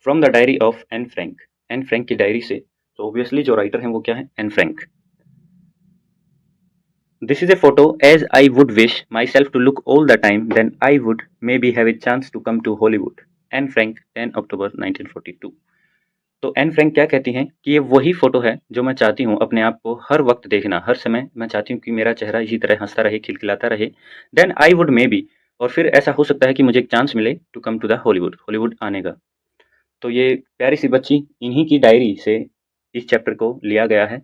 From the diary of Anne Frank. Anne Frank की diary से। तो ऑब्वियसली जो राइटर हैं वो क्या है? Anne Frank. This is a photo as I would wish myself to look all the time then I would maybe have a chance to come to Hollywood. Anne Frank 10 अक्टूबर 1942। तो Anne Frank क्या कहती हैं कि ये वही photo है जो मैं चाहती हूँ अपने आप को हर वक़्त देखना, हर समय मैं चाहती हूँ कि मेरा चेहरा इसी तरह हँसता रहे, खिलखिलाता रहे। देन आई वुड मेबी, और फिर ऐसा हो सकता है कि मुझे एक चांस मिले to come to the Hollywood, Hollywood आने का। तो ये प्यारी-सी बच्ची, इन्हीं की डायरी से इस चैप्टर को लिया गया है।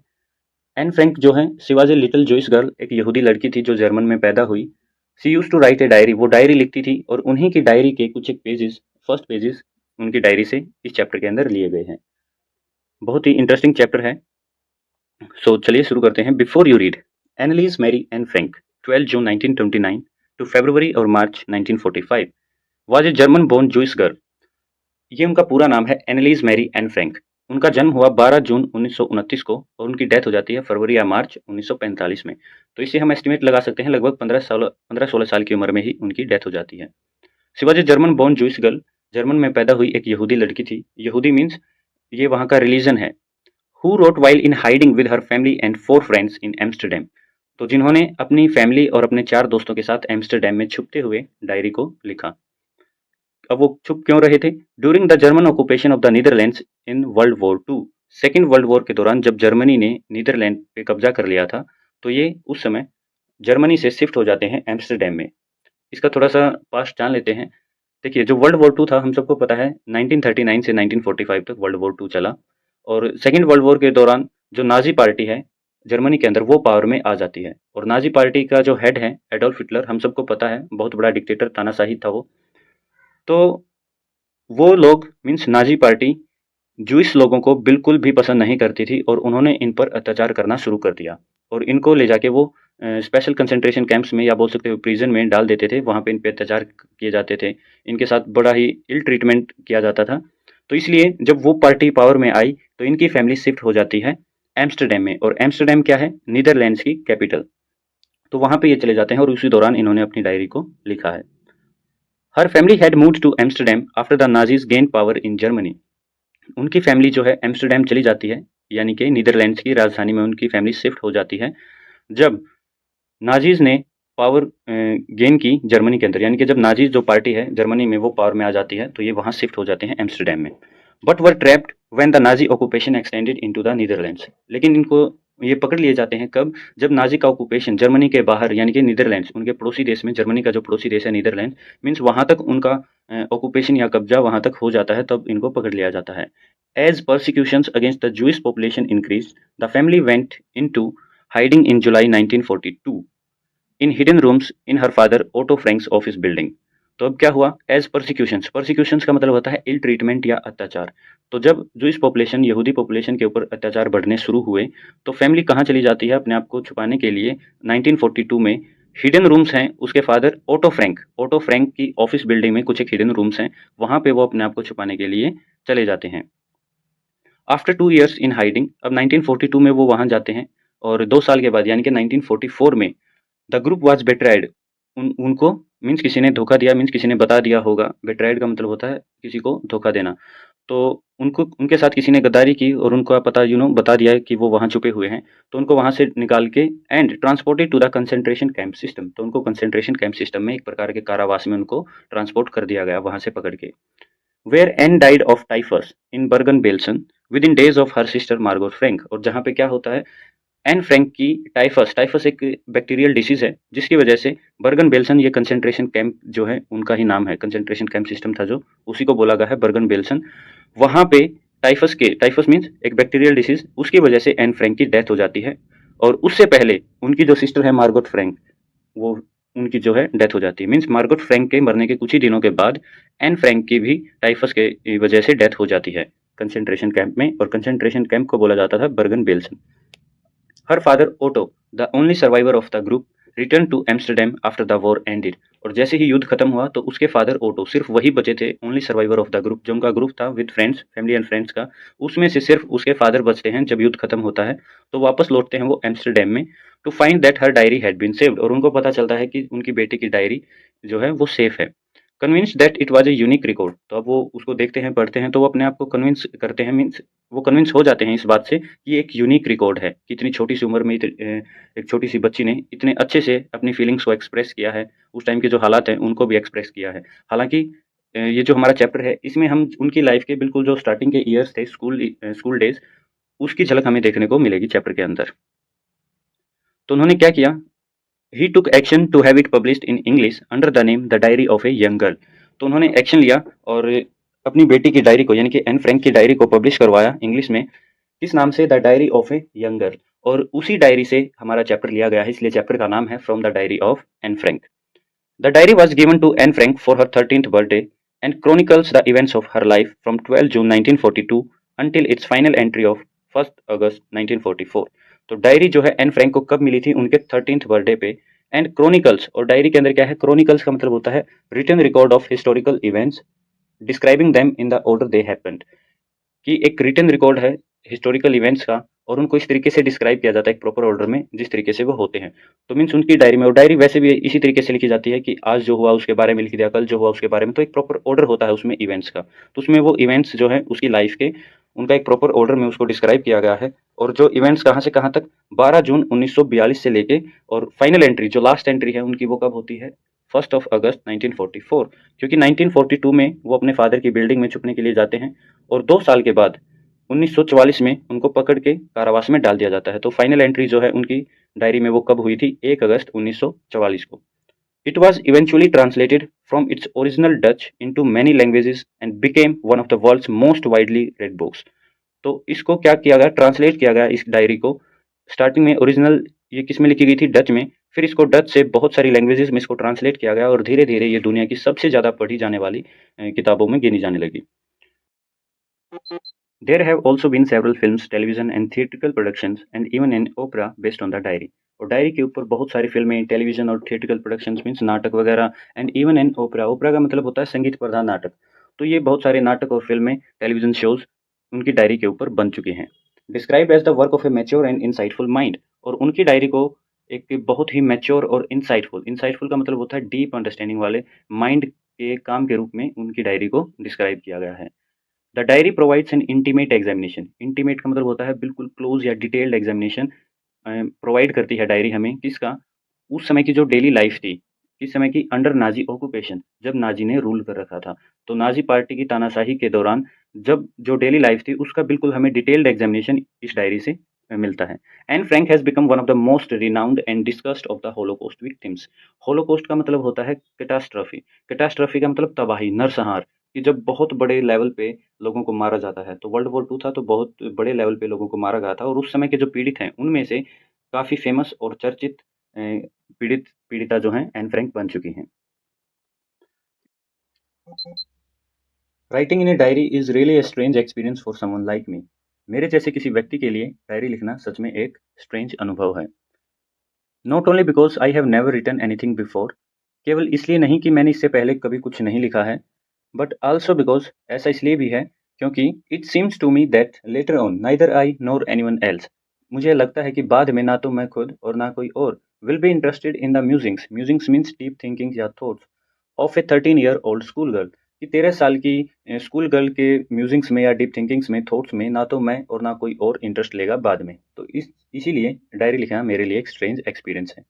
एन फ्रैंक जो हैं, she was a little Jewish girl, एक यहूदी लड़की थी जो जर्मन में पैदा हुई। She used to write a diary, वो डायरी लिखती थी, और उन्हीं की डायरी के कुछ एक पेजेज़, फर्स्ट पेजेज़ उनकी डायरी से इस चैप्टर के अंदर लिए गए हैं। बहुत ही इंटरेस्टिंग चैप्टर है। सो चलिए शुरू करते हैं। Before you read, Annelies Marie एन फ्रैंक 12 जून 1929 टू फरवरी और March 1945 was a German born Jewish girl. ये उनका पूरा नाम है, एनालीज मैरी एन फ्रैंक। उनका जन्म हुआ 12 जून 1929 को और उनकी डेथ हो जाती है फरवरी या मार्च 1945 में। तो इसे हम एस्टिमेट लगा सकते हैं लगभग 15-16 साल की उम्र में ही उनकी डेथ हो जाती है। She was a German born Jewish girl, German में पैदा हुई एक यहूदी लड़की थी। यहूदी मीन्स ये वहाँ का रिलीजन है। Who wrote while in hiding with her family and 4 friends in Amsterdam. तो जिन्होंने अपनी फैमिली और अपने 4 दोस्तों के साथ एम्स्टरडैम में छुपते हुए डायरी को लिखा। अब वो छुप क्यों रहे थे? During the German occupation of the Netherlands in world war 2, second world war के दौरान जब जर्मनी ने नीदरलैंड पे कब्जा कर लिया था, तो ये उस समय जर्मनी से शिफ्ट हो जाते हैं एम्स्टरडैम में। इसका थोड़ा सा पास्ट जान लेते हैं। देखिए, जो वर्ल्ड वॉर 2 था, हम सबको पता है 1939 से 1945 तक वर्ल्ड वॉर 2 चला, और सेकेंड वर्ल्ड वॉर के दौरान जो नाज़ी पार्टी है जर्मनी के अंदर, वो पावर में आ जाती है, और नाज़ी पार्टी का जो हेड है एडोल्फ हिटलर, हम सबको पता है, बहुत बड़ा डिक्टेटर, तानाशाही था वो। तो वो लोग मीन्स नाज़ी पार्टी जूइश लोगों को बिल्कुल भी पसंद नहीं करती थी, और उन्होंने इन पर अत्याचार करना शुरू कर दिया, और इनको ले जाके वो स्पेशल कंसंट्रेशन कैंप्स में, या बोल सकते हो प्रिजन में डाल देते थे। वहाँ पे इन पे अत्याचार किए जाते थे, इनके साथ बड़ा ही इल ट्रीटमेंट किया जाता था। तो इसलिए जब वो पार्टी पावर में आई तो इनकी फैमिली शिफ्ट हो जाती है एम्स्टरडैम में, और एम्स्टरडैम क्या है? नीदरलैंड्स की कैपिटल। तो वहाँ पे ये चले जाते हैं और उसी दौरान इन्होंने अपनी डायरी को लिखा है। Her family had moved to Amsterdam after the Nazis gain power in Germany. उनकी फैमिली जो है एम्स्टरडैम चली जाती है, यानी कि नीदरलैंड्स की राजधानी में उनकी फैमिली शिफ्ट हो जाती है जब नाजीज ने पावर गेन की जर्मनी के अंदर, यानी कि जब नाजीज जो पार्टी है जर्मनी में वो पावर में आ जाती है, तो ये वहाँ शिफ्ट हो जाते हैं एम्स्टरडैम में। But were trapped when the Nazi occupation extended into the Netherlands. लेकिन इनको ये पकड़ लिए जाते हैं कब? जब नाजी का ऑक्यूपेशन जर्मनी के बाहर, यानी कि नीदरलैंड्स, उनके पड़ोसी देश में, जर्मनी का जो पड़ोसी देश है नीदरलैंड, मीन्स वहाँ तक उनका ऑक्यूपेशन या कब्जा वहाँ तक हो जाता है, तब इनको पकड़ लिया जाता है। As persecutions against the Jewish population increase, the family went into hiding in July 1942 in hidden rooms in her father Otto Frank's office building. तो अब क्या हुआ? एज परसिक्यूशंस, परसिक्यूशंस का मतलब होता है इल ट्रीटमेंट या अत्याचार। तो जब जूइश पॉपुलेशन, यहूदी पॉपुलेशन के ऊपर अत्याचार बढ़ने शुरू हुए, तो फैमिली कहाँ चली जाती है अपने आप को छुपाने के लिए? 1942 में हिडन रूम्स हैं उसके फादर ओटो फ्रैंक की ऑफिस बिल्डिंग में कुछ एक हिडन रूम्स हैं, वहाँ पे वो अपने आप को छुपाने के लिए चले जाते हैं। आफ्टर 2 ईयर्स इन हाइडिंग, अब 1942 में वो वहाँ जाते हैं, और 2 साल के बाद यानी कि 1944 में द ग्रुप वाज बेट्राइड, उनको मीन्स किसी ने धोखा दिया, मीन्स किसी ने बता दिया होगा। बेट्राइड का मतलब होता है किसी को धोखा देना। तो उनको, उनके साथ किसी ने गद्दारी की और उनको पता बता दिया है कि वो वहाँ छुपे हुए हैं, तो उनको वहाँ से निकाल के and transported to the concentration camp system. तो उनको कंसंट्रेशन कैंप सिस्टम में, एक प्रकार के कारावास में उनको ट्रांसपोर्ट कर दिया गया वहाँ से पकड़ के। Where Anne died of typhus in Bergen Belsen within days of her sister Margot Frank. और जहाँ पे क्या होता है, एन फ्रैंक की टाइफस, टाइफस एक बैक्टीरियल डिसीज है जिसकी वजह से बर्गन बेल्सन, ये कंसंट्रेशन कैंप जो है उनका ही नाम है, कंसंट्रेशन कैंप सिस्टम था जो, उसी को बोला गया है बर्गन बेल्सन। वहाँ पे टाइफस मीन्स एक बैक्टीरियल डिसीज, उसकी वजह से एन फ्रैंक की डेथ हो जाती है, और उससे पहले उनकी जो सिस्टर है मार्गोट फ्रैंक, वो उनकी जो है डेथ हो जाती है। मीन्स मार्गोट फ्रैंक के मरने के कुछ ही दिनों के बाद एन फ्रैंक की भी टाइफस के वजह से डेथ हो जाती है कंसंट्रेशन कैंप में, और कंसंट्रेशन कैंप को बोला जाता था Bergen Belsen. Her father Otto, the only survivor of the group, return to Amsterdam after the war ended. और जैसे ही युद्ध खत्म हुआ तो उसके फादर ओटो सिर्फ वही बचे थे, only survivor of the group, जो उनका ग्रुप था with friends, family and friends का, उसमें से सिर्फ उसके फादर बचते हैं जब युद्ध खत्म होता है। तो वापस लौटते हैं वो एम्स्टरडैम में, to find that her diary had been saved, और उनको पता चलता है कि उनकी बेटी की डायरी जो है वो सेफ है। Convinced that it was a unique record. तो अब वो उसको देखते हैं, पढ़ते हैं, तो वो अपने आप को कन्विंस करते हैं, मीन्स वो कन्विंस हो जाते हैं इस बात से कि ये एक यूनिक रिकॉर्ड है कि इतनी छोटी सी उम्र में एक छोटी-सी बच्ची ने इतने अच्छे से अपनी फीलिंग्स को एक्सप्रेस किया है, उस टाइम के जो हालात हैं, उनको भी एक्सप्रेस किया है। हालाँकि ये जो हमारा चैप्टर है, इसमें हम उनकी लाइफ़ के बिल्कुल जो स्टार्टिंग के ईयर्स थे, स्कूल डेज़, उसकी झलक हमें देखने को मिलेगी चैप्टर के अंदर। तो उन्होंने क्या किया, he took action to have it published in English under the name the diary of a young girl. तो उन्होंने एक्शन लिया और अपनी बेटी की डायरी को, यानी कि एन फ्रैंक की डायरी को पब्लिश करवाया इंग्लिश में, किस नाम से, the diary of a young girl. और उसी डायरी से हमारा चैप्टर लिया गया है, इसलिए चैप्टर का नाम है from the diary of Anne Frank. The diary was given to Anne Frank for her 13th birthday and chronicles the events of her life from 12 June 1942 until its final entry of 1st August 1944। तो diary जो है Anne Frank को कब मिली थी, उनके 13th birthday पे। And chronicles, और diary के अंदर क्या है, क्रॉनिकल्स का मतलब होता है written record of historical events describing them in the order they happened. कि एक रिटन रिकॉर्ड है हिस्टोरिकल इवेंट्स का, और उनको इस तरीके से डिस्क्राइब किया जाता है एक प्रॉपर ऑर्डर में, जिस तरीके से वो होते हैं। तो मीन्स उनकी डायरी में, और डायरी वैसे भी इसी तरीके से लिखी जाती है कि आज जो हुआ उसके बारे में लिख दिया, कल जो हुआ उसके बारे में, तो एक प्रॉपर ऑर्डर होता है उसमें इवेंट्स का। तो उसमें वो इवेंट्स जो है उसकी लाइफ के, उनका एक प्रॉपर ऑर्डर में उसको डिस्क्राइब किया गया है। और जो इवेंट्स कहाँ से कहाँ तक, 12 जून 1942 से लेके, और फाइनल एंट्री जो लास्ट एंट्री है उनकी, वो कब होती है, 1 अगस्त 1944। क्योंकि 1942 में वो अपने फादर की बिल्डिंग में छुपने के लिए जाते हैं, और 2 साल के बाद 1944 में उनको पकड़ के कारावास में डाल दिया जाता है। तो फाइनल एंट्री जो है उनकी डायरी में वो कब हुई थी, 1 अगस्त 1944 को। It was eventually translated from its original Dutch into many languages and became one of the world's most widely read books. तो इसको क्या किया गया, ट्रांसलेट किया गया इस डायरी को। स्टार्टिंग में ओरिजिनल ये किस में लिखी गई थी, डच में, फिर इसको डच से बहुत सारी लैंग्वेजेस में इसको ट्रांसलेट किया गया, और धीरे धीरे ये दुनिया की सबसे ज़्यादा पढ़ी जाने वाली किताबों में गिनी जाने लगी। There have also been several films, television and theatrical productions and even an opera based on the diary। और डायरी के ऊपर बहुत सारी फिल्में, टेलीविजन और थिएट्रिकल प्रोडक्शंस मीन्स नाटक वगैरह, and even an opera. Opera का मतलब होता है संगीत प्रधान नाटक। तो ये बहुत सारे नाटक और फिल्में, टेलीविजन शोज उनकी डायरी के ऊपर बन चुके हैं। Describe as the work of a mature and insightful mind. और उनकी डायरी को एक बहुत ही मैच्योर और इंसाइटफुल, इंसाइटफुल का मतलब होता है डीप अंडरस्टैंडिंग वाले माइंड के काम के रूप में उनकी डायरी को डिस्क्राइब किया गया है। The diary provides N intimate examination. Intimate का मतलब होता है बिल्कुल क्लोज या डिटेल्ड एग्जामिनेशन प्रोवाइड करती है डायरी हमें, किसका, उस समय की जो डेली लाइफ थी, किस समय की, अंडर नाजी ऑक्यूपेशन, जब नाजी ने रूल कर रखा था। तो नाजी पार्टी की तानाशाही के दौरान जब जो डेली लाइफ थी उसका बिल्कुल हमें डिटेल्ड एग्जामिनेशन इस डायरी से मिलता है। And Frank has become one of the most renowned and discussed of the Holocaust victims. Holocaust का मतलब होता है कैटास्ट्रॉफी। कैटास्ट्रॉफी का मतलब तबाही, नरसंहार, कि जब बहुत बड़े लेवल पे लोगों को मारा जाता है। तो वर्ल्ड वॉर 2 था, तो बहुत बड़े लेवल पे लोगों को मारा गया था, और उस समय के जो पीड़ित हैं उनमें से काफ़ी फेमस और चर्चित पीड़िता जो हैं एन फ्रैंक बन चुकी हैं। Writing in a diary is really a strange experience for someone like me. मेरे जैसे किसी व्यक्ति के लिए डायरी लिखना सच में एक स्ट्रेंज अनुभव है। Not only because I have never written anything before, केवल इसलिए नहीं कि मैंने इससे पहले कभी कुछ नहीं लिखा है, बट आल्सो बिकॉज, ऐसा इसलिए भी है क्योंकि it seems to me that later on neither I nor anyone else. मुझे लगता है कि बाद में ना तो मैं खुद और ना कोई और will be interested in the musings, musings means deep thinking या thoughts, of a 13 year old school girl, कि 13 साल की स्कूल गर्ल के म्यूजिंग्स में या डीप थिंकिंग्स में, थॉट्स में ना तो मैं और ना कोई और इंटरेस्ट लेगा बाद में। तो इसीलिए डायरी लिखना मेरे लिए एक स्ट्रेंज एक्सपीरियंस है।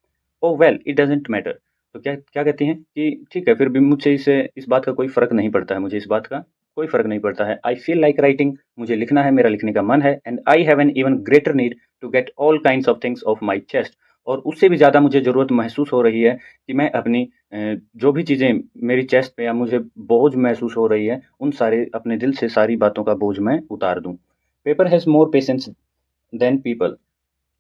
ओह वेल इट डजेंट मैटर। तो क्या क्या कहती हैं कि ठीक है, फिर भी मुझसे इस बात का कोई फ़र्क नहीं पड़ता है, मुझे इस बात का कोई फ़र्क नहीं पड़ता है। आई फ़ील लाइक राइटिंग, मुझे लिखना है, मेरा लिखने का मन है, and I have an even greater need to get all kinds of things off my chest. और उससे भी ज़्यादा मुझे ज़रूरत महसूस हो रही है कि मैं अपनी जो भी चीज़ें मेरी चेस्ट पे या मुझे बोझ महसूस हो रही है, उन सारे अपने दिल से सारी बातों का बोझ मैं उतार दूँ। Paper has more patience than people.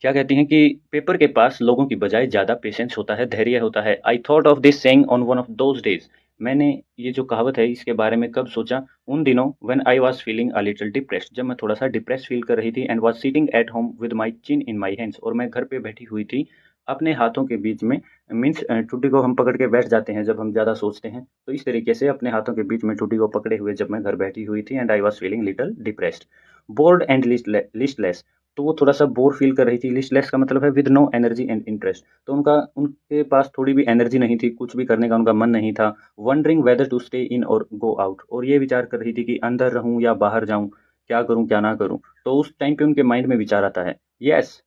क्या कहती हैं कि पेपर के पास लोगों की बजाय ज़्यादा पेशेंस होता है, धैर्य होता है। I thought of this saying on one of those days. मैंने ये जो कहावत है इसके बारे में कब सोचा, उन दिनों when I was feeling a little depressed, जब मैं थोड़ा सा डिप्रेस फील कर रही थी, and was sitting at home with my chin in my hands, और मैं घर पे बैठी हुई थी अपने हाथों के बीच में, मीन्स ठुड्डी को हम पकड़ के बैठ जाते हैं जब हम ज़्यादा सोचते हैं, तो इस तरीके से अपने हाथों के बीच में ठुड्डी को पकड़े हुए जब मैं घर बैठी हुई थी, and I was feeling little depressed, board and listless, तो वो थोड़ा-सा बोर फ़ील कर रही थी। लिस्टलेस का मतलब है with no energy and interest. तो उनके पास थोड़ी भी एनर्जी नहीं थी, कुछ भी करने का उनका मन नहीं था। Wondering whether to stay in or go out, और ये विचार कर रही थी कि अंदर रहूँ या बाहर जाऊँ, क्या करूँ, क्या ना करूँ? तो उस टाइम पे उनके माइंड में विचार आता है, yes,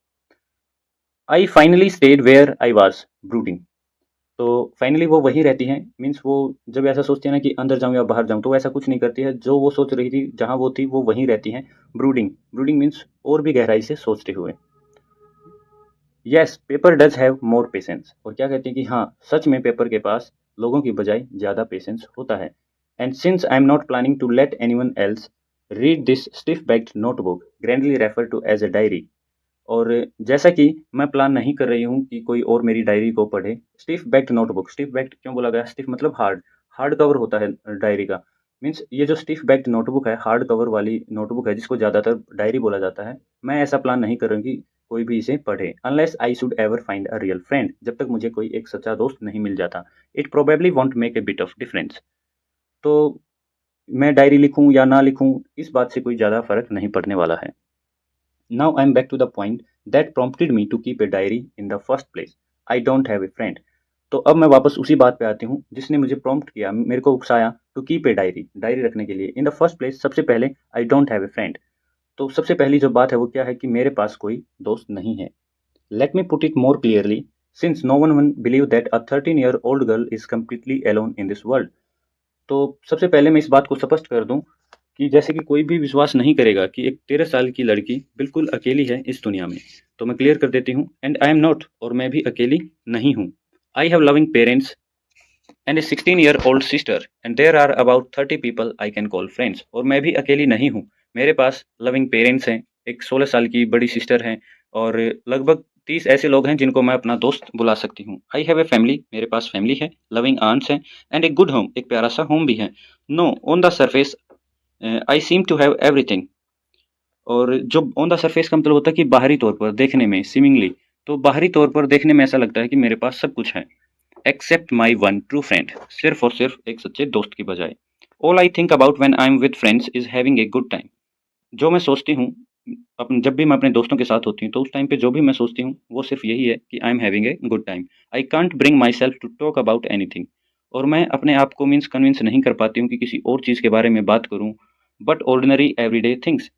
I finally stayed where I was brooding. तो फाइनली वो वहीं रहती हैं, मीन्स वो जब ऐसा सोचती है ना कि अंदर जाऊँ या बाहर जाऊँ, तो वो ऐसा कुछ नहीं करती है। जो वो सोच रही थी, जहाँ वो थी, वो वहीं रहती हैं। ब्रूडिंग, ब्रूडिंग मीन्स और भी गहराई से सोचते हुए। Yes, paper does have more patience, और क्या कहते हैं कि हाँ, सच में पेपर के पास लोगों की बजाय ज़्यादा पेशेंस होता है। And since I am not planning to let anyone else read this stiff backed notebook grandly refer to as a diary, और जैसा कि मैं प्लान नहीं कर रही हूँ कि कोई और मेरी डायरी को पढ़े। Stiff backed notebook, stiff backed क्यों बोला गया? स्टिफ मतलब हार्ड, हार्ड कवर होता है डायरी का। मीन्स ये जो स्टिफ बैक्ड नोटबुक है, हार्ड कवर वाली नोटबुक है, जिसको ज़्यादातर डायरी बोला जाता है। मैं ऐसा प्लान नहीं कर रही हूँ कि कोई भी इसे पढ़े, unless I should ever find a real friend, जब तक मुझे कोई एक सच्चा दोस्त नहीं मिल जाता। It probably want make a bit of difference. तो मैं डायरी लिखूँ या ना लिखूँ, इस बात से कोई ज़्यादा फ़र्क नहीं पड़ने वाला है। Now I'm back to the point that prompted me to keep a diary in the first place. I don't have a friend. तो अब मैं वापस उसी बात पे आती हूँ जिसने मुझे प्रॉम्प्ट किया, मेरे को उकसाया to keep a diary, diary रखने के लिए। इन द फर्स्ट प्लेस, सबसे पहले I don't have a friend. तो सबसे पहली जो बात है वो क्या है कि मेरे पास कोई दोस्त नहीं है। Let me put it more clearly, since no one believe that a 13-year old girl is completely alone in this world। तो सबसे पहले मैं इस बात को स्पष्ट कर दूं कि जैसे कि कोई भी विश्वास नहीं करेगा कि एक 13 साल की लड़की बिल्कुल अकेली है इस दुनिया में। तो मैं क्लियर कर देती हूँ, एंड आई एम नॉट, और मैं भी अकेली नहीं हूँ। I have loving parents and a 16-year-old sister, and there are about 30 people I can call friends. और मैं भी अकेली नहीं हूँ, मेरे पास लविंग पेरेंट्स हैं, एक 16 साल की बड़ी सिस्टर हैं, और लगभग 30 ऐसे लोग हैं जिनको मैं अपना दोस्त बुला सकती हूँ। आई हैव ए फैमिली, मेरे पास फैमिली है, लविंग आंट्स हैं, एंड ए गुड होम, एक प्यारा सा होम भी है। No, on the surface I seem to have everything. और जो ऑन द सरफेस का मतलब होता है कि बाहरी तौर पर देखने में, सीमिंगली, तो बाहरी तौर पर देखने में ऐसा लगता है कि मेरे पास सब कुछ है, except my one true friend, सिर्फ और सिर्फ एक सच्चे दोस्त की बजाय। All I think about when I am with friends is having a good time. जो मैं सोचती हूँ जब भी मैं अपने दोस्तों के साथ होती हूँ, तो उस टाइम पे जो भी मैं सोचती हूँ वो सिर्फ यही है कि I am having a good time. I can't bring myself to talk about anything. और मैं अपने आप को मीन्स कन्विंस नहीं कर पाती हूँ कि किसी और चीज़ के बारे में बात करूँ, बट ऑर्डिनरी एवरीडे थिंग्स।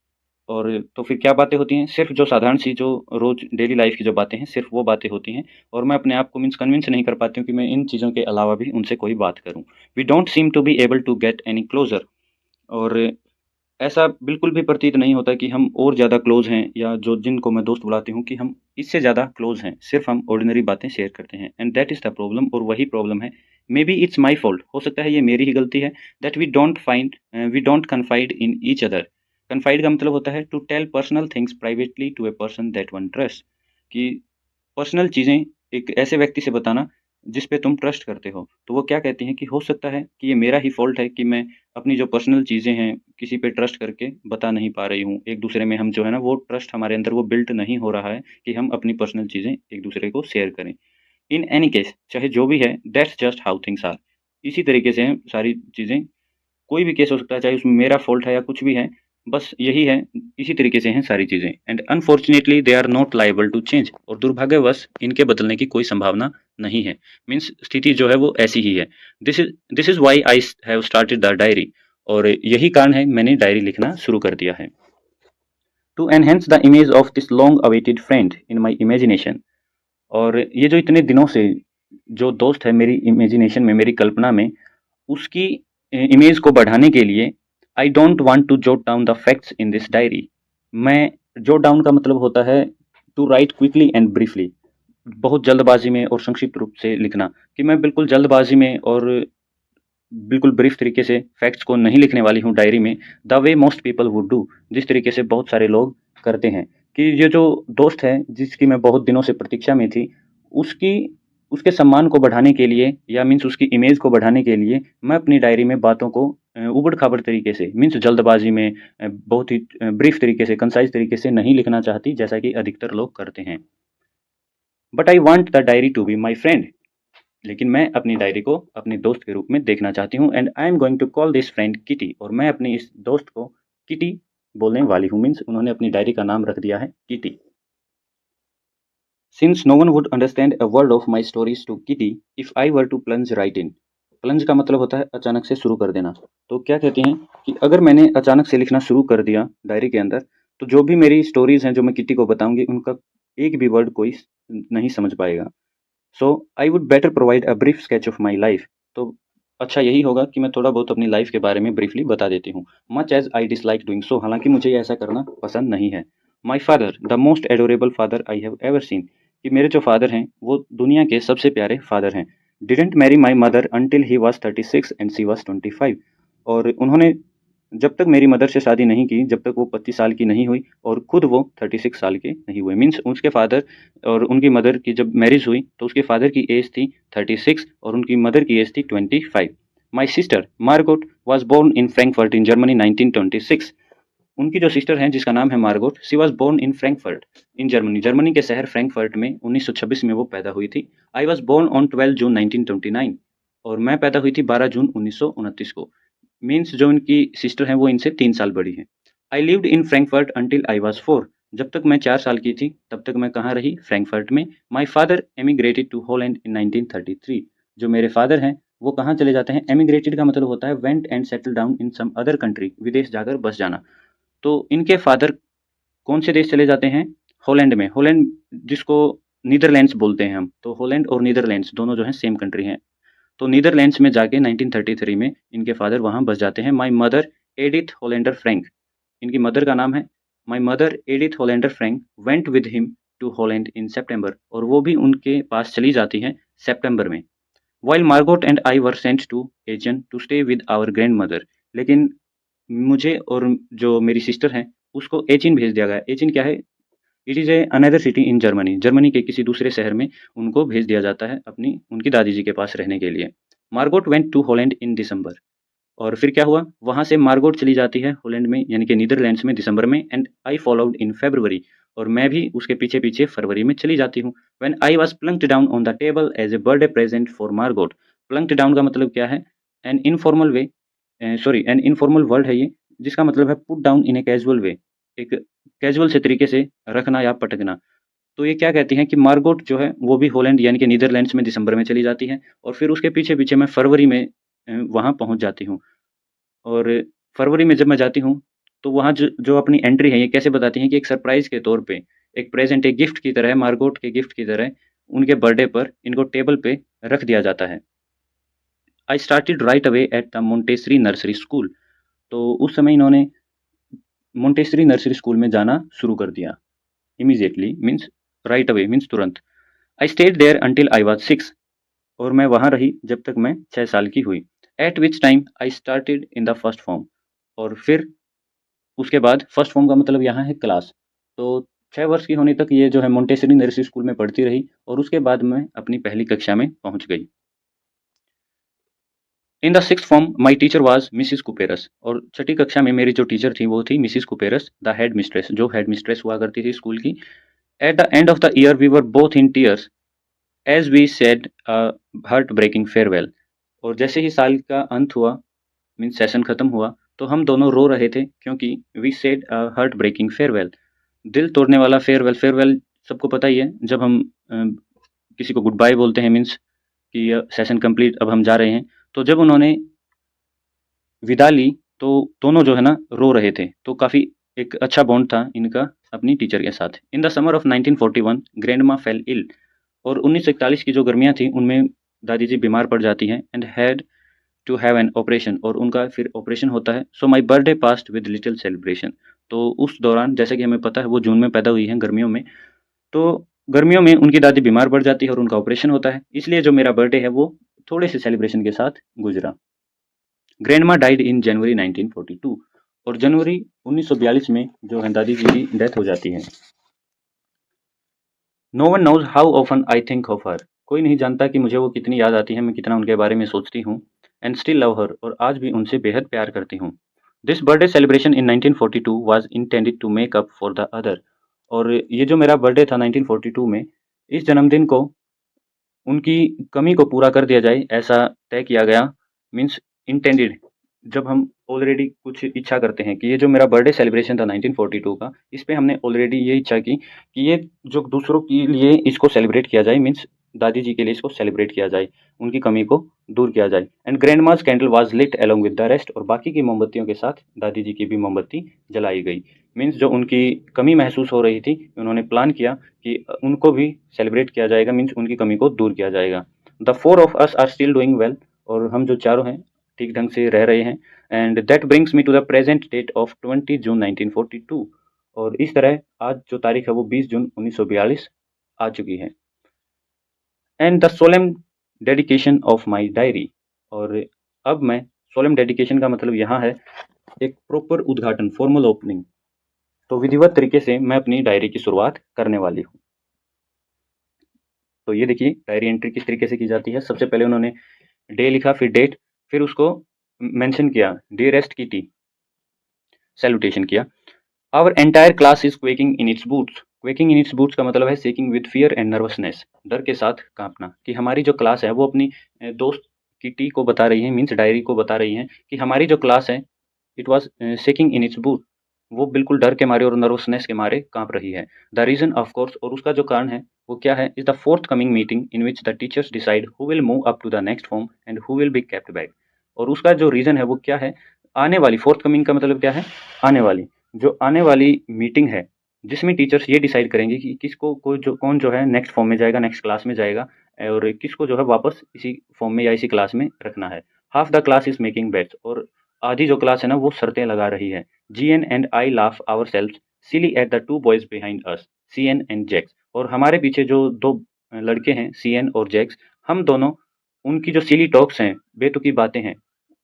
और तो फिर क्या बातें होती हैं? सिर्फ़ जो साधारण सी जो रोज़ डेली लाइफ़ की जो बातें हैं, सिर्फ़ वो बातें होती हैं, और मैं अपने आप को मीन्स कन्विंस नहीं कर पाती हूँ कि मैं इन चीज़ों के अलावा भी उनसे कोई बात करूँ। We don't seem to be able to get any closer. और ऐसा बिल्कुल भी प्रतीत नहीं होता कि हम और ज़्यादा क्लोज़ हैं, या जो जिनको मैं दोस्त बुलाती हूँ कि हम इससे ज़्यादा क्लोज़ हैं। सिर्फ़ हम ऑर्डिनरी बातें शेयर करते हैं, and that is the problem, और वही प्रॉब्लम है। मेबी इट्स माय फॉल्ट, हो सकता है ये मेरी ही गलती है, that we don't confide in each other. Confide का मतलब होता है to tell personal things privately to a person that one trust, कि पर्सनल चीज़ें एक ऐसे व्यक्ति से बताना जिस पे तुम ट्रस्ट करते हो। तो वो क्या कहती हैं कि हो सकता है कि ये मेरा ही फ़ॉल्ट है कि मैं अपनी जो पर्सनल चीज़ें हैं, किसी पे ट्रस्ट करके बता नहीं पा रही हूँ। एक-दूसरे में हम जो है ना, वो ट्रस्ट हमारे अंदर वो बिल्ट नहीं हो रहा है कि हम अपनी पर्सनल चीज़ें एक-दूसरे को शेयर करें। इन एनी केस, चाहे जो भी है, that's just how things are. इसी तरीके से हैं सारी चीज़ें, कोई भी केस हो सकता है, चाहे उसमें मेरा फ़ॉल्ट है या कुछ भी है, बस यही है, इसी तरीके से हैं सारी चीज़ें, and unfortunately they are not liable to change, और दुर्भाग्यवश इनके बदलने की कोई संभावना नहीं है। मीन्स स्थिति जो है वो ऐसी ही है। This is why I have started the diary, और यही कारण है मैंने डायरी लिखना शुरू कर दिया है। To enhance the image of this long awaited friend in my imagination, और ये जो इतने दिनों से जो दोस्त है मेरी इमेजिनेशन में, मेरी कल्पना में, उसकी इमेज को बढ़ाने के लिए I don't want to jot down the facts in this diary. मैं, जोट डाउन का मतलब होता है to write quickly and briefly, बहुत जल्दबाजी में और संक्षिप्त रूप से लिखना, कि मैं बिल्कुल जल्दबाजी में और बिल्कुल ब्रीफ तरीके से फैक्ट्स को नहीं लिखने वाली हूँ डायरी में, the way most people would do, जिस तरीके से बहुत सारे लोग करते हैं। कि ये जो दोस्त है जिसकी मैं बहुत दिनों से प्रतीक्षा में थी, उसकी उसके सम्मान को बढ़ाने के लिए, या मीन्स उसकी इमेज को बढ़ाने के लिए, मैं अपनी डायरी में बातों को ऊबड़-खाबड़ तरीके से, मीन्स जल्दबाजी में, बहुत ही ब्रीफ तरीके से, कंसाइज़ तरीके से नहीं लिखना चाहती, जैसा कि अधिकतर लोग करते हैं। But I want the diary to be my friend, लेकिन मैं अपनी डायरी को अपने दोस्त के रूप में देखना चाहती हूँ, and I am going to call this friend Kitty, और मैं अपनी इस दोस्त को किटी बोलने वाली हूँ, मीन्स उन्होंने अपनी डायरी का नाम रख दिया है Kitty. Since no one would understand a word of my stories to Kitty if I were to plunge right in. Plunge का मतलब होता है अचानक से शुरू कर देना। तो क्या कहती हैं कि अगर मैंने अचानक से लिखना शुरू कर दिया डायरी के अंदर, तो जो भी मेरी स्टोरीज हैं जो मैं किटी को बताऊंगी उनका एक भी वर्ड कोई नहीं समझ पाएगा। So I would better provide a brief sketch of my life. तो अच्छा यही होगा कि मैं थोड़ा बहुत अपनी लाइफ के बारे में ब्रीफली बता देती हूँ। Much as I dislike doing so, हालांकि मुझे ऐसा करना पसंद नहीं है। My father the most adorable father I have ever seen, कि मेरे जो फादर हैं वो दुनिया के सबसे प्यारे फादर हैं। Didn't marry my mother until he was 36 and she was 25। और उन्होंने जब तक मेरी मदर से शादी नहीं की, जब तक वो 25 साल की नहीं हुई और खुद वो 36 साल के नहीं हुए। मीन्स उसके फादर और उनकी मदर की जब मैरिज हुई तो उसके फादर की एज थी 36 और उनकी मदर की एज थी 25। My sister Margot was born in Frankfurt in Germany 1926। उनकी जो सिस्टर हैं जिसका नाम है Margot, she was born in Frankfurt in Germany, Germany के शहर फ्रैंकफर्ट में 1926 में वो पैदा हुई थी। I was born on 12 June 1929 और मैं पैदा हुई थी 12 जून 1929 को। मीन्स जो उनकी सिस्टर हैं वो इनसे 3 साल बड़ी हैं। I lived in Frankfurt until I was 4। जब तक मैं 4 साल की थी तब तक मैं कहाँ रही, फ्रैंकफर्ट में। माई फादर एमिग्रेटेड टू हॉलैंड इन 1933। जो मेरे फादर हैं वो कहाँ चले जाते हैं, एमिग्रेटेड का मतलब होता है went and settle down in some other country, विदेश जाकर बस जाना। तो इनके फादर कौन से देश चले जाते हैं, हॉलैंड में। हॉलैंड जिसको नीदरलैंड्स बोलते हैं हम, तो हॉलैंड और नीदरलैंड्स दोनों जो हैं सेम कंट्री हैं। तो नीदरलैंड्स में जाके 1933 में इनके फादर वहाँ बस जाते हैं। My mother Edith Hollander Frank, इनकी मदर का नाम है। My mother Edith Hollander Frank went with him to Holland in September, और वो भी उनके पास चली जाती हैं सितंबर में। While Margot and I were sent to Aachen to stay with our grandmother, लेकिन मुझे और जो मेरी सिस्टर हैं उसको एचिन भेज दिया गया। एचिन क्या है, it is a another city in Germany, Germany के किसी दूसरे शहर में उनको भेज दिया जाता है अपनी उनकी दादी जी के पास रहने के लिए। मार्गोट वेंट टू हॉलैंड इन दिसंबर, और फिर क्या हुआ, वहाँ से मार्गोट चली जाती है हॉलैंड में यानी कि नीदरलैंड्स में दिसंबर में। एंड आई फॉलोड इन फरवरी, और मैं भी उसके पीछे पीछे फरवरी में चली जाती हूँ। When I was plunked down on the table as a birthday present for Margot. Plunked down का मतलब क्या है, an informal way, an informal word है ये, जिसका मतलब है put down in a casual way, एक कैजुअल से तरीके से रखना या पटकना। तो ये क्या कहती हैं कि मार्गोट जो है वो भी हॉलैंड यानी कि नीदरलैंड्स में दिसंबर में चली जाती है, और फिर उसके पीछे पीछे मैं फरवरी में वहाँ पहुँच जाती हूँ। और फरवरी में जब मैं जाती हूँ तो वहाँ जो जो अपनी एंट्री है ये कैसे बताती हैं कि एक सरप्राइज़ के तौर पे, एक प्रेज़ेंट, एक गिफ्ट की तरह, मार्गोट के गिफ्ट की तरह उनके बर्थडे पर इनको टेबल पे रख दिया जाता है। I started right away at the Montessori nursery school. तो उस समय इन्होंने मोंटेसरी नर्सरी स्कूल में जाना शुरू कर दिया। Immediately means right away means तुरंत। I stayed there until I was 6, और मैं वहाँ रही जब तक मैं 6 साल की हुई। Eight which time I started in the first form, और फिर उसके बाद फर्स्ट फॉर्म का मतलब यहाँ है क्लास। तो 6 वर्ष की होने तक ये जो है मोंटेसरी नर्सरी स्कूल में पढ़ती रही, और उसके बाद मैं अपनी पहली कक्षा में पहुँच गई। In the sixth form my teacher was Mrs Kuperus, और छठी कक्षा में मेरी जो टीचर थी वो थी Mrs Kuperus, the headmistress, जो हेड मिस्ट्रेस हुआ करती थी स्कूल की। At the end of the year we were both in tears as we said heartbreaking farewell. और जैसे ही साल का अंत हुआ, मीन्स सेशन खत्म हुआ, तो हम दोनों रो रहे थे क्योंकि we said heartbreaking farewell, दिल तोड़ने वाला फेयरवेल। फेयरवेल सबको पता ही है, जब हम किसी को गुड बाय बोलते हैं, मीन्स कि सेशन कंप्लीट, अब हम जा रहे हैं। तो जब उन्होंने विदा ली तो दोनों जो है ना रो रहे थे, तो काफ़ी एक अच्छा बॉन्ड था इनका अपनी टीचर के साथ। In the summer of 1941 grandma fell ill, और 1941 की जो गर्मियाँ थी उनमें दादी जी बीमार पड़ जाती हैं। And had to have an operation, और उनका फिर ऑपरेशन होता है। So my birthday passed with little celebration. तो उस दौरान जैसे कि हमें पता है वो जून में पैदा हुई हैं, गर्मियों में, तो गर्मियों में उनकी दादी बीमार पड़ जाती है और उनका ऑपरेशन होता है, इसलिए जो मेरा बर्थडे है वो थोड़े से सेलिब्रेशन के साथ गुजरा। ग्रैंडमा डाइड इन जनवरी 1942, और जनवरी 1942 में जो है दादी जी की डेथ हो जाती है। No one knows how often I think of her, कोई नहीं जानता कि मुझे वो कितनी याद आती है, मैं कितना उनके बारे में सोचती हूँ। एंड स्टिल लव हर, और आज भी उनसे बेहद प्यार करती हूँ। This birthday celebration in 1942 was intended to make up for the other, और ये जो मेरा बर्थडे था 1942 में, इस जन्मदिन को उनकी कमी को पूरा कर दिया जाए ऐसा तय किया गया। मीन्स इंटेंडेड, जब हम ऑलरेडी कुछ इच्छा करते हैं कि ये जो मेरा बर्थडे सेलिब्रेशन था 1942 का, इस पे हमने ऑलरेडी ये इच्छा की कि ये जो दूसरों के लिए इसको सेलिब्रेट किया जाए, मीन्स दादी जी के लिए इसको सेलिब्रेट किया जाए, उनकी कमी को दूर किया जाए। And grandma's candle was lit along with the rest, और बाकी की मोमबत्तियों के साथ दादी जी की भी मोमबत्ती जलाई गई। मीन्स जो उनकी कमी महसूस हो रही थी, उन्होंने प्लान किया कि उनको भी सेलिब्रेट किया जाएगा, मीन्स उनकी कमी को दूर किया जाएगा। The four of us are still doing well, और हम जो चारों हैं ठीक ढंग से रह रहे हैं। And that brings me to the present date of 20 June 1942, और इस तरह आज जो तारीख है वो 20 जून 1942 आ चुकी है। And the solemn dedication of my diary, और अब मैं सोलेम डेडिकेशन का मतलब यहाँ है एक प्रॉपर उद्घाटन, फॉर्मल ओपनिंग। तो विधिवत तरीके से मैं अपनी डायरी की शुरुआत करने वाली हूँ। तो ये देखिए डायरी एंट्री किस तरीके से की जाती है। सबसे पहले उन्होंने डे लिखा, फिर डेट, फिर उसको मेंशन किया, डियरेस्ट कीटी, सैल्यूटेशन किया। Our entire class is quaking in its boots. Quaking in its boots का मतलब है shaking with fear and nervousness, डर के साथ कांपना। कि हमारी जो क्लास है वो अपनी दोस्त किटी को बता रही है, मीन्स डायरी को बता रही है कि हमारी जो क्लास है it was shaking in its boot, वो बिल्कुल डर के मारे और नर्वसनेस के मारे कांप रही है। द रीजन ऑफ कोर्स, और उसका जो कारण है वो क्या है, is the forthcoming meeting in which the teachers decide who will move up to the next form and who will be kept back. और उसका जो रीजन है वो क्या है, आने वाली, फोर्थ कमिंग का मतलब क्या है, आने वाली, जो आने वाली मीटिंग है जिसमें टीचर्स ये डिसाइड करेंगे कि किसको कौन जो है नेक्स्ट फॉर्म में जाएगा, नेक्स्ट क्लास में जाएगा, और किसको जो है वापस इसी फॉर्म में या इसी क्लास में रखना है। Half the class is making bets, और आधी जो क्लास है ना वो शर्तें लगा रही है। GN and I laugh our self silly at the two boys behind us, CN and Jacques. और हमारे पीछे जो दो लड़के हैं, सीएन और जैक्स, हम दोनों उनकी जो सिली टॉक्स हैं, बेतुकी बातें हैं,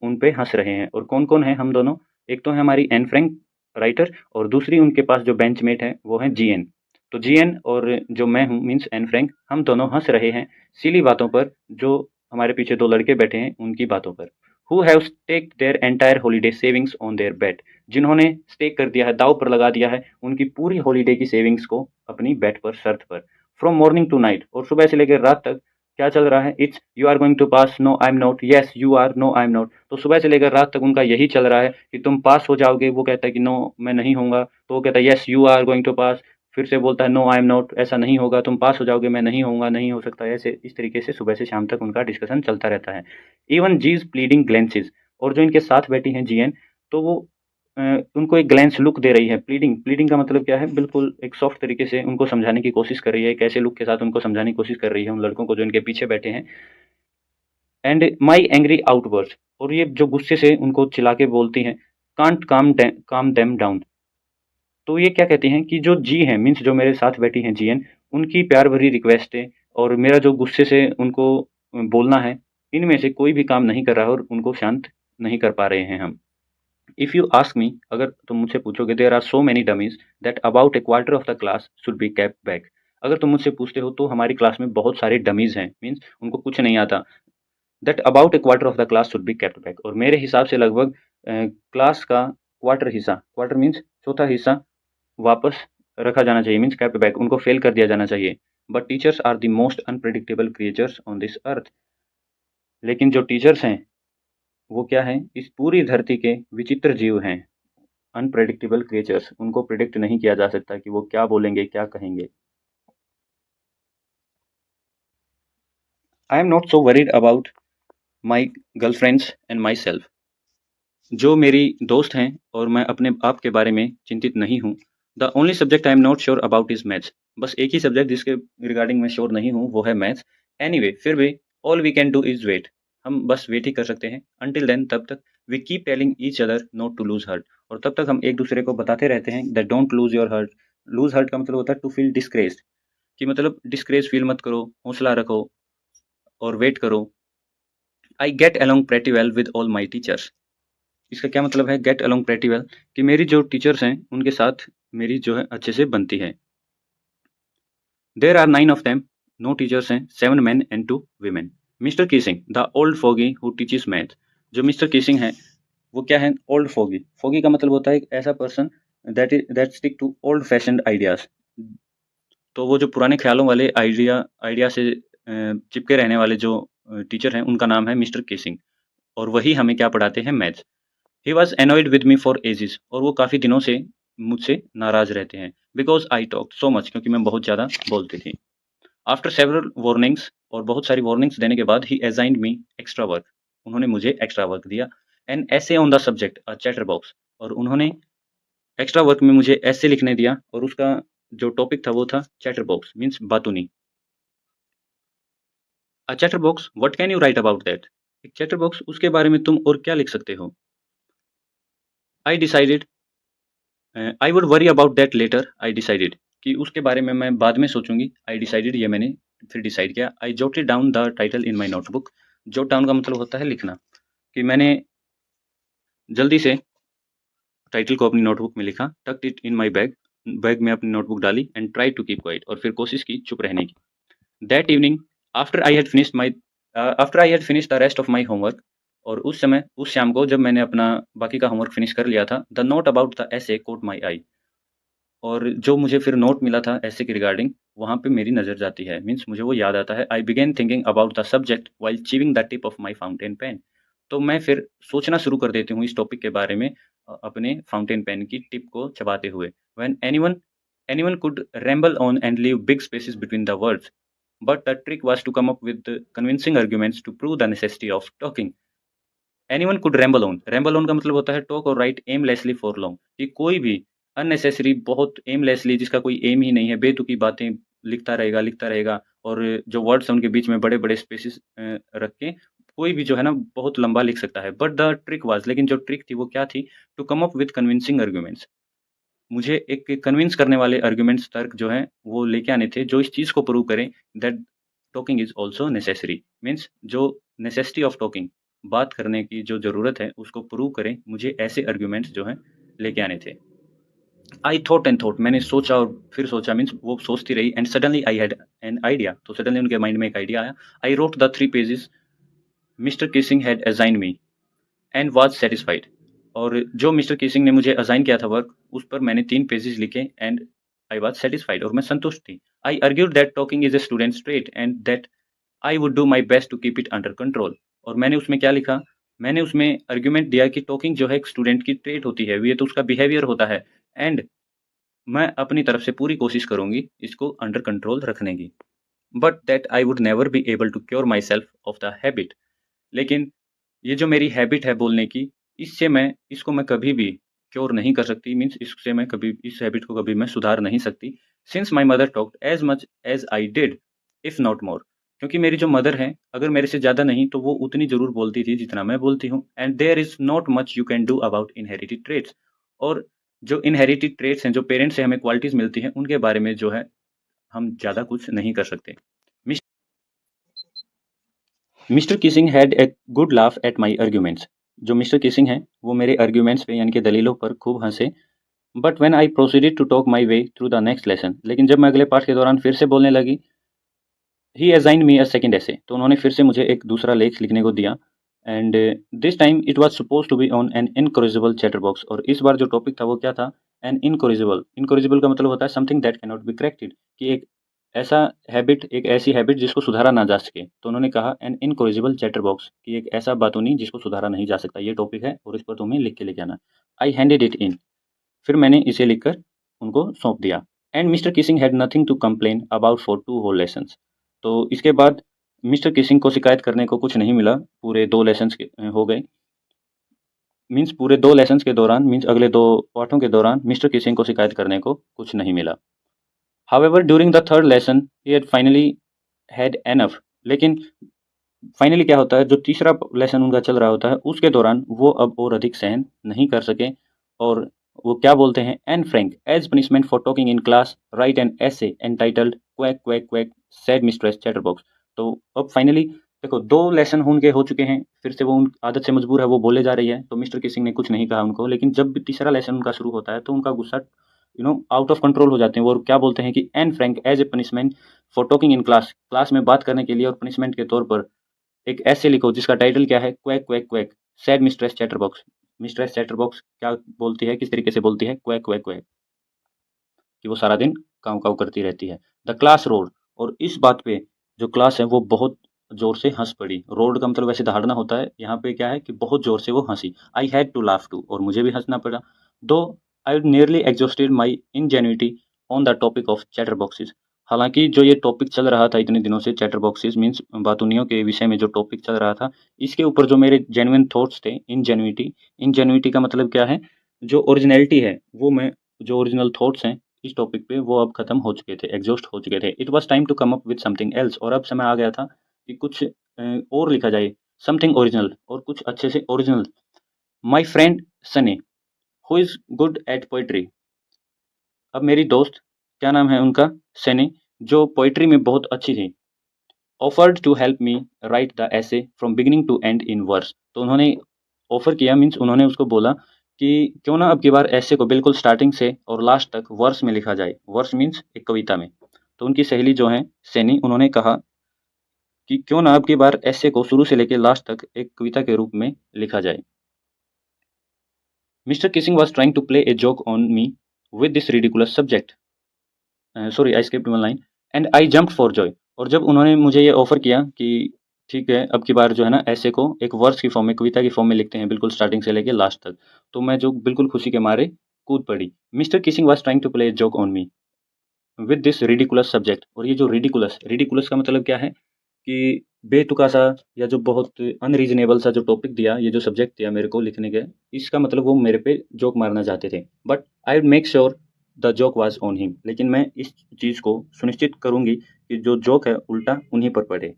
उन पे हंस रहे हैं। और कौन कौन है हम दोनों, एक तो है हमारी एन फ्रैंक राइटर, और दूसरी उनके पास जो बेंचमेट है वो है जीएन। तो जीएन और जो मैं हूँ मीन्स एन फ्रैंक, हम दोनों हंस रहे हैं सिली बातों पर, जो हमारे पीछे दो लड़के बैठे हैं उनकी बातों पर। Who have staked their entire holiday savings on their bet, जिन्होंने स्टेक कर दिया है, दाव पर लगा दिया है उनकी पूरी हॉलीडे की सेविंग्स को अपनी बेट पर, शर्त पर। फ्रॉम मॉर्निंग टू नाइट, और सुबह से लेकर रात तक क्या चल रहा है, it's you are going to pass, no I am not, yes you are, no I am not. तो सुबह से लेकर रात तक उनका यही चल रहा है कि तुम पास हो जाओगे, वो कहता है कि नो मैं नहीं होऊंगा, तो वो कहता है yes you are going to pass, फिर से बोलता है नो आई एम नॉट, ऐसा नहीं होगा, तुम पास हो जाओगे, मैं नहीं होऊंगा, नहीं हो सकता। ऐसे इस तरीके से सुबह से शाम तक उनका डिस्कशन चलता रहता है। इवन जीज प्लीडिंग ग्लेंसेज, और जो इनके साथ बैठी हैं जीएन, तो वो उनको एक ग्लैंस लुक दे रही है। प्लीडिंग, प्लीडिंग का मतलब क्या है, बिल्कुल एक सॉफ्ट तरीके से उनको समझाने की कोशिश कर रही है, कैसे लुक के साथ उनको समझाने की कोशिश कर रही है उन लड़कों को जो इनके पीछे बैठे हैं। एंड माई एंग्री आउटवर्ड्स, और ये जो गुस्से से उनको चिल्ला के बोलती हैं, कांट काम देम डाउन। तो ये क्या कहती हैं कि जो जी हैं, मीन्स जो मेरे साथ बैठी हैं जीएन, उनकी प्यार भरी रिक्वेस्ट है और मेरा जो गुस्से से उनको बोलना है, इनमें से कोई भी काम नहीं कर रहा और उनको शांत नहीं कर पा रहे हैं हम। इफ़ यू आस्क मी, अगर तुम मुझसे पूछोगे, there are so many dummies that about a quarter of the class should be kept back. अगर तुम मुझसे पूछते हो तो हमारी क्लास में बहुत सारे डमीज हैं, मीन्स उनको कुछ नहीं आता। That about a quarter of the class should be kept back, और मेरे हिसाब से लगभग क्लास का क्वार्टर हिस्सा, क्वार्टर मीन्स चौथा हिस्सा, वापस रखा जाना चाहिए, मीन्स केप्ट बैक, उनको फेल कर दिया जाना चाहिए। But teachers are the most unpredictable creatures on this earth. लेकिन जो टीचर्स हैं वो क्या हैं, इस पूरी धरती के विचित्र जीव हैं। अनप्रेडिक्टेबल क्रिएचर्स, उनको प्रिडिक्ट नहीं किया जा सकता कि वो क्या बोलेंगे, क्या कहेंगे। आई am not so worried about my girlfriends and my self. जो मेरी दोस्त हैं और मैं अपने आप के बारे में चिंतित नहीं हूँ। The only subject I am not sure about is maths. बस एक ही सब्जेक्ट जिसके रिगार्डिंग मैं श्योर नहीं हूँ वो है मैथ्स। एनीवे, फिर भी all we can do is wait. हम बस वेट ही कर सकते हैं। अनटिल देन, तब तक we keep telling each other not to lose heart. और तब तक हम एक दूसरे को बताते रहते हैं that don't lose your heart. Lose heart का मतलब होता है टू फील डिस्ग्रेस्ड, कि मतलब डिस्ग्रेस फील मत करो, हौसला रखो और वेट करो। I get along pretty well with all my teachers. इसका क्या मतलब है, गेट अलोंग प्रेटी वेल, कि मेरी जो टीचर्स हैं उनके साथ मेरी जो है अच्छे से बनती है। देर आर 9 ऑफ देम, नो टीचर्स हैं, 7 men and 2 women। Mr Keesing, the old fogey who teaches math. जो मिस्टर कीसिंग है वो क्या है, ओल्ड फोगी। फोगी का मतलब होता है एक ऐसा person that stick to old fashioned ideas. तो वो जो पुराने ख्यालों वाले आइडिया से चिपके रहने वाले जो टीचर हैं उनका नाम है मिस्टर कीसिंग, और वही हमें क्या पढ़ाते हैं, maths. He was annoyed with me for ages, और वो काफ़ी दिनों से मुझसे नाराज़ रहते हैं, because I talk so much, क्योंकि मैं बहुत ज़्यादा बोलती थी। आफ्टर सेवरल वार्निंग्स, और बहुत सारी वार्निंग्स देने के बाद, ही असाइन्ड मी एक्स्ट्रा वर्क, उन्होंने मुझे एक्स्ट्रा वर्क दिया। एन ऐसे on the subject a chatter box, और उन्होंने एक्स्ट्रा वर्क में मुझे ऐसे लिखने दिया, और उसका जो टॉपिक था वो था चैटर बॉक्स मीन्स बातूनी। A chatter box, what can you write about that? एक चैटर बॉक्स, उसके बारे में तुम और क्या लिख सकते हो? I decided, I would worry about that later, I decided, कि उसके बारे में मैं बाद में सोचूंगी। आई डिसाइडेड, ये मैंने फिर डिसाइड किया। I jotted down the title in my notebook, jot down का मतलब होता है लिखना, कि मैंने जल्दी से टाइटल को अपनी नोटबुक में लिखा, tucked it in my bag, bag में अपनी नोटबुक डाली, and try to keep quiet, और फिर कोशिश की चुप रहने की। That evening, after I had finished my after I had finished the rest of my homework, और उस समय, उस शाम को, जब मैंने अपना बाकी का होमवर्क फिनिश कर लिया था, the note about the essay caught माई आई, और जो मुझे फिर नोट मिला था ऐसे के रिगार्डिंग, वहाँ पे मेरी नज़र जाती है, मीन्स मुझे वो याद आता है। I began thinking about the subject while chewing the tip of my fountain pen, तो मैं फिर सोचना शुरू कर देती हूँ इस टॉपिक के बारे में, अपने फाउंटेन पेन की टिप को चबाते हुए। When anyone anyone could ramble on and leave big spaces between the words, but the trick was to come up with convincing arguments to prove the necessity of talking. Anyone could ramble on का मतलब होता है talk और right aimlessly for long, कि कोई भी unnecessary, बहुत aimlessly, जिसका कोई एम ही नहीं है, बेतुकी बातें लिखता रहेगा, और जो वर्ड्स हैं उनके बीच में बड़े-बड़े स्पेसेस रख के कोई भी जो है ना बहुत लंबा लिख सकता है। बट द ट्रिक वाज़, लेकिन जो ट्रिक थी वो क्या थी? To come up with convincing arguments, मुझे एक कन्विंस करने वाले आर्गुमेंट्स, तर्क जो हैं वो लेके आने थे, जो इस चीज़ को प्रूव करें that talking is also necessary, means जो नेसेसिटी ऑफ टॉकिंग, बात करने की जो ज़रूरत है उसको प्रूव करें, मुझे ऐसे आर्गुमेंट्स जो हैं लेके आने थे। आई थॉट एंड थॉट, मैंने सोचा और फिर सोचा, मीन्स वो सोचती रही, and suddenly I had an idea, तो सडनली उनके माइंड में एक आइडिया आया। I wrote the 3 pages mister Keesing had assigned me and was satisfied, और जो मिस्टर केसिंग ने मुझे असाइन किया था वर्क, उस पर मैंने 3 पेजेज़ लिखे, एंड आई वाज सैटिस्फाइड, और मैं संतुष्ट थी। I argued that talking is a student's trait, and that I would do my best to keep it under control, और मैंने उसमें क्या लिखा? मैंने उसमें आर्गुमेंट दिया कि टॉकिंग जो है एक स्टूडेंट की ट्रेट होती है, ये तो उसका बिहेवियर होता है, एंड मैं अपनी तरफ से पूरी कोशिश करूँगी इसको अंडर कंट्रोल रखने की। But that I would never be able to cure myself of the habit, लेकिन ये जो मेरी हैबिट है बोलने की, इसको मैं कभी भी क्योर नहीं कर सकती, मीन्स इससे मैं कभी, इस हैबिट को कभी मैं सुधार नहीं सकती। Since my mother talked as much as I did, if not more, क्योंकि मेरी जो मदर हैं, अगर मेरे से ज़्यादा नहीं तो वो उतनी ज़रूर बोलती थी जितना मैं बोलती हूँ। And there is not much you can do about inherited traits, और जो इनहेरिटेड ट्रेट्स हैं, जो पेरेंट्स से हमें क्वालिटीज़ मिलती हैं, उनके बारे में जो है हम ज़्यादा कुछ नहीं कर सकते। Mister Keesing had a good laugh at my arguments, जो मिस्टर किसिंग हैं वो मेरे आर्ग्यूमेंट्स पे, यानी कि दलीलों पर खूब हंसे। But when I proceeded to talk my way through the next lesson, लेकिन जब मैं अगले पाठ के दौरान फिर से बोलने लगी, ही असाइन्ड मी अ सेकंड एसे, तो उन्होंने फिर से मुझे एक दूसरा लेख लिखने को दिया। And this time it was suppose to be on an incorrigible chatter box, और इस बार जो टॉपिक था वो क्या था? एन इनकोरिजिबल, इनकोरिजिबल का मतलब होता है something that can not be corrected, कि एक ऐसा हैबिट, एक ऐसी हैबिट जिसको सुधारा ना जा सके। तो उन्होंने कहा एन इनकोरिजिबल चैटर बॉक्स, कि एक ऐसा बातूनी जिसको सुधारा नहीं जा सकता, ये टॉपिक है और इस पर तुम्हें लिख के लेके आना। आई हैंडेड इट इन, फिर मैंने इसे लिखकर उनको सौंप दिया। And Mr Keesing had nothing to complain about for 2 whole lessons, तो इसके बाद मिस्टर किसिंग को शिकायत करने को कुछ नहीं मिला, पूरे 2 लेसन्स के हो गए। मीन्स पूरे 2 लेसन्स के दौरान, मीन्स अगले 2 पाठों के दौरान मिस्टर किसिंग को शिकायत करने को कुछ नहीं मिला। However during the third lesson he had finally had enough, लेकिन फाइनली क्या होता है, जो तीसरा लेसन उनका चल रहा होता है उसके दौरान वो अब और अधिक सहन नहीं कर सके, और वो क्या बोलते हैं? Anne Frank, as punishment for talking in class write an essay entitled quack quack quack said Mistress Chatterbox. तो अब फाइनली देखो, 2 लेसन उनके हो चुके हैं, फिर से वो उन आदत से मजबूर है, वो बोले जा रही है, तो मिस्टर किसिंग ने कुछ नहीं कहा उनको, लेकिन जब भी तीसरा लेसन उनका शुरू होता है तो उनका गुस्सा आउट ऑफ कंट्रोल हो जाते हैं। वो क्या बोलते हैं कि Anne Frank as a punishment for talking in class, class में बात करने के लिए और पनिशमेंट के तौर पर एक ऐसे लिखो जिसका टाइटल क्या है? Quack quack quack said Mistress chatterbox. Mistress chatterbox क्या बोलती है, किस तरीके से बोलती है? क्वैक क्वैक क्वैक, कि वो सारा दिन काँव काँव करती रहती है। द क्लास रोर, और इस बात पे जो क्लास है वो बहुत ज़ोर से हँस पड़ी। रोड का मतलब वैसे दहाड़ना होता है, यहाँ पे क्या है कि बहुत ज़ोर से वो हँसी। I had to laugh too, और मुझे भी हँसना पड़ा। Though I nearly exhausted my ingenuity on the topic of chatter boxes. हालाँकि जो ये टॉपिक चल रहा था इतने दिनों से, चैटर बॉक्सेस मीन्स बातूनियों के विषय में जो टॉपिक चल रहा था, इसके ऊपर जो मेरे जेन्युइन थॉट्स थे, इनजेन्युइटी का मतलब क्या है, जो ओरिजिनैलिटी है, वो मैं जो ओरिजिनल थॉट्स हैं इस टॉपिक पे, वो अब खत्म हो चुके थे, एग्जॉस्ट हो चुके थे। It was time to come up with something else, और अब समय आ गया था कि कुछ और लिखा जाए, समथिंग ओरिजिनल, और कुछ अच्छे से original. My friend Sunny, who is good at poetry. अब मेरी दोस्त, क्या नाम है उनका, सनी, जो पोएट्री में बहुत अच्छी थी, offered to help me write the essay from beginning to end in verse. तो उन्होंने ऑफर किया, मीन्स उन्होंने उसको बोला कि क्यों ना अब की बार ऐसे को बिल्कुल स्टार्टिंग से और लास्ट तक वर्स में लिखा जाए। वर्स मीन्स एक कविता में। तो उनकी सहेली जो है सैनी, उन्होंने कहा कि क्यों ना अब की बार ऐसे को शुरू से लेकर लास्ट तक एक कविता के रूप में लिखा जाए। Mr Keesing was trying to play a joke on me with this ridiculous subject. Sorry, I skipped one line and I jumped for joy. और जब उन्होंने मुझे ये ऑफर किया कि ठीक है अब की बार जो है ना ऐसे को एक वर्स की फॉर्म में, कविता की फॉर्म में लिखते हैं बिल्कुल स्टार्टिंग से लेके लास्ट तक, तो मैं जो बिल्कुल खुशी के मारे कूद पड़ी। Mr Keesing was trying to play joke on me with this ridiculous subject. और ये जो रिडिकुलस, रिडिकुलस का मतलब क्या है कि बेतुका सा, या जो बहुत अनरीजनेबल सा जो टॉपिक दिया, ये जो सब्जेक्ट दिया मेरे को लिखने के, इसका मतलब वो मेरे पे जोक मारना चाहते थे। But I would make sure the joke was on him, लेकिन मैं इस चीज़ को सुनिश्चित करूंगी कि जो जोक है उल्टा उन्हीं पर पड़े।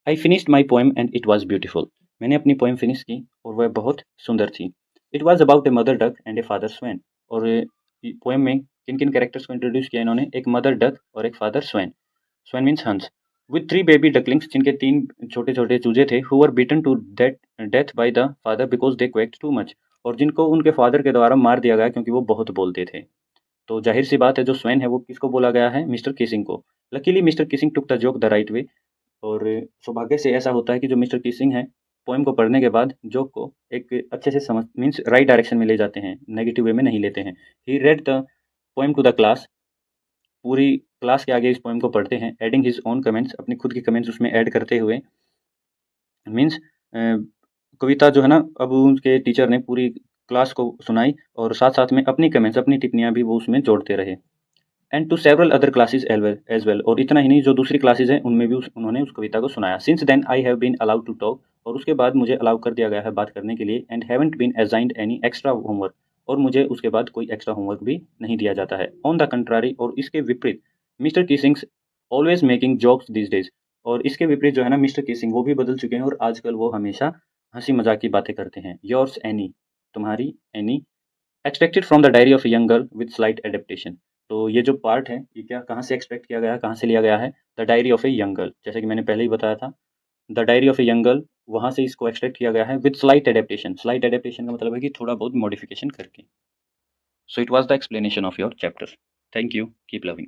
I finished my poem and it was beautiful. मैंने अपनी पोएम फिनिश की और वह बहुत सुंदर थी। It was about a mother duck and a father swan. और पोएम में किन किन कैरेक्टर्स को इंट्रोड्यूस किया इन्होंने, एक मदर डक और एक फादर स्वैन। स्वैन मीन्स हंस। विद 3 बेबी डकलिंग्स, जिनके 3 छोटे-छोटे चूजे थे, who were beaten to that death by the father because they quacked too much. और जिनको उनके फादर के द्वारा मार दिया गया क्योंकि वो बहुत बोलते थे। तो ज़ाहिर-सी बात है जो स्वैन है वो किसको बोला गया है, मिस्टर किसिंग को। Luckily mister Keesing took the joke the right way. और सौभाग्य से ऐसा होता है कि जो मिस्टर किसिंग हैं, पोएम को पढ़ने के बाद जोक को एक अच्छे से समझ, मीन्स राइट डायरेक्शन में ले जाते हैं, नेगेटिव वे में नहीं लेते हैं। He read the poem to the class. पूरी क्लास के आगे इस पोएम को पढ़ते हैं, एडिंग हिज ओन कमेंट्स, अपनी खुद की कमेंट्स उसमें ऐड करते हुए। मीन्स कविता जो है ना, अब उनके टीचर ने पूरी क्लास को सुनाई और साथ-साथ में अपनी कमेंट्स, अपनी टिप्पणियाँ भी वो उसमें जोड़ते रहे। And to several other classes as well. और इतना ही नहीं, जो दूसरी क्लासेस हैं उनमें भी उन्होंने उस कविता को सुनाया। Since then I have been allowed to talk. और उसके बाद मुझे अलाउ कर दिया गया है बात करने के लिए। And haven't been assigned any extra homework. और मुझे उसके बाद कोई एक्स्ट्रा होमवर्क भी नहीं दिया जाता है। ऑन द कंट्रारी, और इसके विपरीत, Mr Keesing's always making jokes these days. और इसके विपरीत जो है ना, मिस्टर किसिंग वो भी बदल चुके हैं और आजकल वो हमेशा हंसी मजाक की बातें करते हैं। योर्स एनी, तुम्हारी any, extracted from the diary of a young girl with slight adaptation. तो ये जो पार्ट है, ये क्या कहाँ से एक्सट्रैक्ट किया गया है, कहाँ से लिया गया है, the diary of a young girl, जैसे कि मैंने पहले ही बताया था, the diary of a young girl, वहाँ से इसको एक्सट्रैक्ट किया गया है with slight adaptation. Slight adaptation का मतलब है कि थोड़ा बहुत मॉडिफिकेशन करके। So it was the explanation of your chapter. Thank you, keep loving.